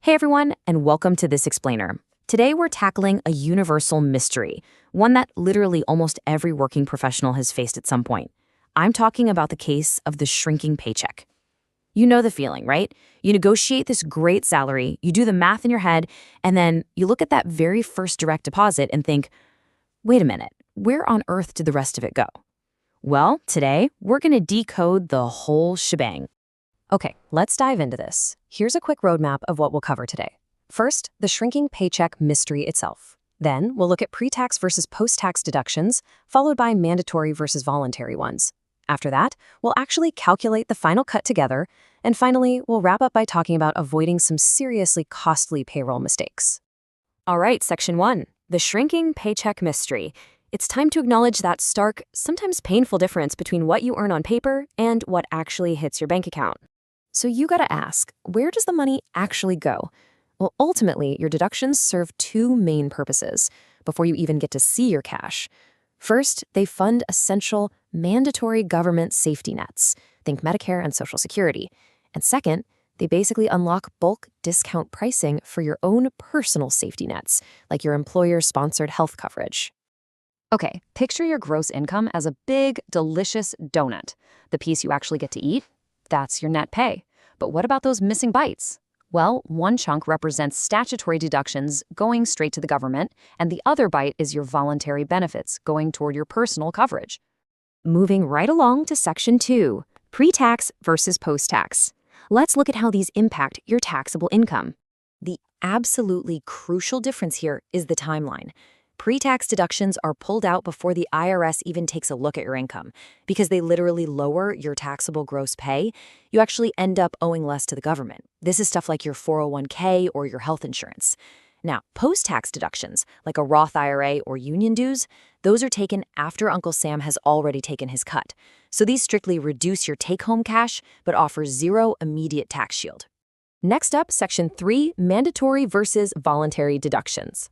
Hey everyone, and welcome to This Explainer. Today we're tackling a universal mystery, one that literally almost every working professional has faced at some point. I'm talking about the case of the shrinking paycheck. You know the feeling, right? You negotiate this great salary, you do the math in your head, and then you look at that very first direct deposit and think, wait a minute, where on earth did the rest of it go? Well, today we're going to decode the whole shebang. Okay, let's dive into this. Here's a quick roadmap of what we'll cover today. First, the shrinking paycheck mystery itself. Then, we'll look at pre-tax versus post-tax deductions, followed by mandatory versus voluntary ones. After that, we'll actually calculate the final cut together, and finally, we'll wrap up by talking about avoiding some seriously costly payroll mistakes. All right, Section 1, the shrinking paycheck mystery. It's time to acknowledge that stark, sometimes painful difference between what you earn on paper and what actually hits your bank account. So you gotta ask, where does the money actually go? Well, ultimately, your deductions serve two main purposes before you even get to see your cash. First, they fund essential, mandatory government safety nets. Think Medicare and Social Security. And second, they basically unlock bulk discount pricing for your own personal safety nets, like your employer-sponsored health coverage. Okay, picture your gross income as a big, delicious donut. The piece you actually get to eat? That's your net pay. But what about those missing bites? Well, one chunk represents statutory deductions going straight to the government, and the other bite is your voluntary benefits going toward your personal coverage. Moving right along to Section 2, pre-tax versus post-tax. Let's look at how these impact your taxable income. The absolutely crucial difference here is the timeline. Pre-tax deductions are pulled out before the IRS even takes a look at your income. Because they literally lower your taxable gross pay, you actually end up owing less to the government. This is stuff like your 401k or your health insurance. Now, post-tax deductions, like a Roth IRA or union dues, those are taken after Uncle Sam has already taken his cut. So these strictly reduce your take-home cash, but offer zero immediate tax shield. Next up, Section 3, mandatory versus voluntary deductions.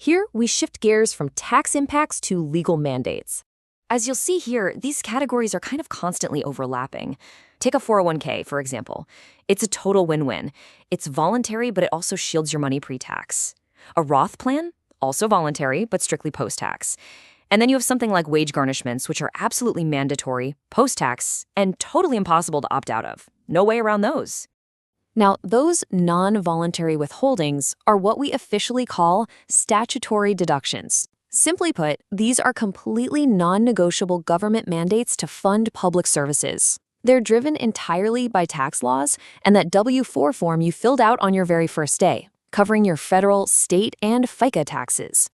Here, we shift gears from tax impacts to legal mandates. As you'll see here, these categories are kind of constantly overlapping. Take a 401k, for example. It's a total win-win. It's voluntary, but it also shields your money pre-tax. A Roth plan? Also voluntary, but strictly post-tax. And then you have something like wage garnishments, which are absolutely mandatory, post-tax, and totally impossible to opt out of. No way around those. Now, those non-voluntary withholdings are what we officially call statutory deductions. Simply put, these are completely non-negotiable government mandates to fund public services. They're driven entirely by tax laws and that W-4 form you filled out on your very first day, covering your federal, state, and FICA taxes.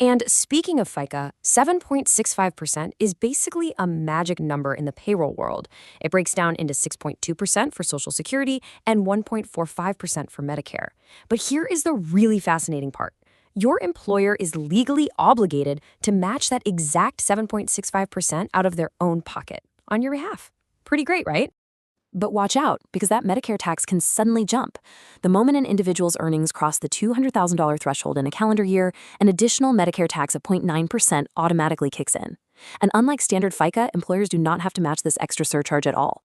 And speaking of FICA, 7.65% is basically a magic number in the payroll world. It breaks down into 6.2% for Social Security and 1.45% for Medicare. But here is the really fascinating part. Your employer is legally obligated to match that exact 7.65% out of their own pocket on your behalf. Pretty great, right? But watch out, because that Medicare tax can suddenly jump. The moment an individual's earnings cross the $200,000 threshold in a calendar year, an additional Medicare tax of 0.9% automatically kicks in. And unlike standard FICA, employers do not have to match this extra surcharge at all.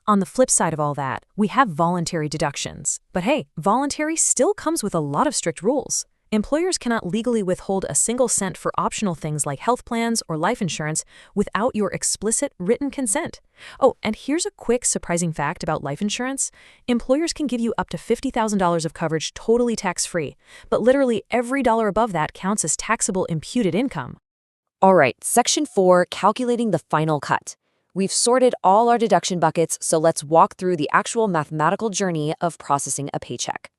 On the flip side of all that, we have voluntary deductions. But hey, voluntary still comes with a lot of strict rules. Employers cannot legally withhold a single cent for optional things like health plans or life insurance without your explicit written consent. Oh, and here's a quick surprising fact about life insurance. Employers can give you up to $50,000 of coverage totally tax-free, but literally every dollar above that counts as taxable imputed income. All right, Section 4, calculating the final cut. We've sorted all our deduction buckets, so let's walk through the actual mathematical journey of processing a paycheck.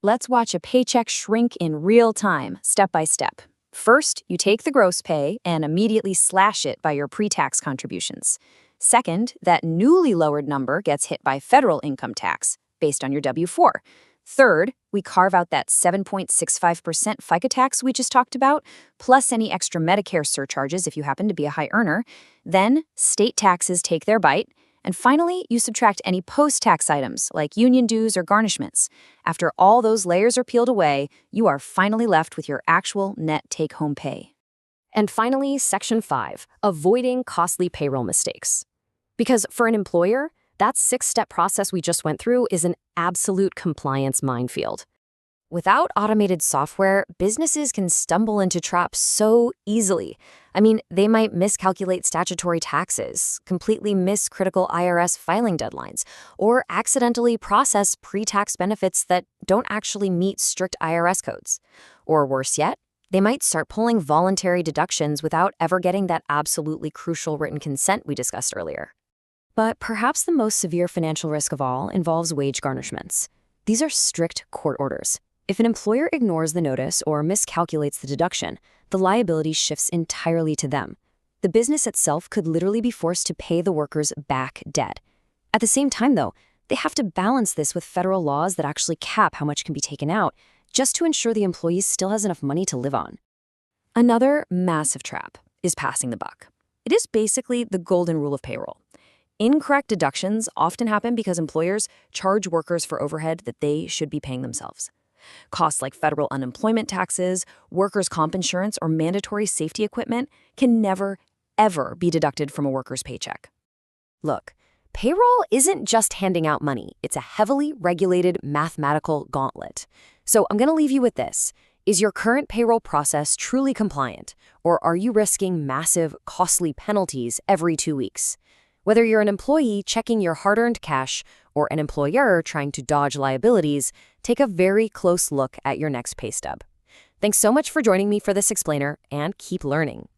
Let's watch a paycheck shrink in real time, step by step. First, you take the gross pay and immediately slash it by your pre-tax contributions. Second, that newly lowered number gets hit by federal income tax based on your W-4. Third, we carve out that 7.65% FICA tax we just talked about, plus any extra Medicare surcharges if you happen to be a high earner. Then, state taxes take their bite. And finally, you subtract any post-tax items like union dues or garnishments. After all those layers are peeled away, you are finally left with your actual net take-home pay. And finally, Section 5, avoiding costly payroll mistakes. Because for an employer, That 6-step process we just went through is an absolute compliance minefield. Without automated software, businesses can stumble into traps so easily. I mean, they might miscalculate statutory taxes, completely miss critical IRS filing deadlines, or accidentally process pre-tax benefits that don't actually meet strict IRS codes. Or worse yet, they might start pulling voluntary deductions without ever getting that absolutely crucial written consent we discussed earlier. But perhaps the most severe financial risk of all involves wage garnishments. These are strict court orders. If an employer ignores the notice or miscalculates the deduction, the liability shifts entirely to them. The business itself could literally be forced to pay the workers back dead. At the same time, though, they have to balance this with federal laws that actually cap how much can be taken out, just to ensure the employee still has enough money to live on. Another massive trap is passing the buck. It is basically the golden rule of payroll. Incorrect deductions often happen because employers charge workers for overhead that they should be paying themselves. Costs like federal unemployment taxes, workers' comp insurance, or mandatory safety equipment can never, ever be deducted from a worker's paycheck. Look, payroll isn't just handing out money. It's a heavily regulated mathematical gauntlet. So I'm going to leave you with this. Is your current payroll process truly compliant, or are you risking massive, costly penalties every 2 weeks? Whether you're an employee checking your hard-earned cash or an employer trying to dodge liabilities, take a very close look at your next pay stub. Thanks so much for joining me for this explainer, and keep learning.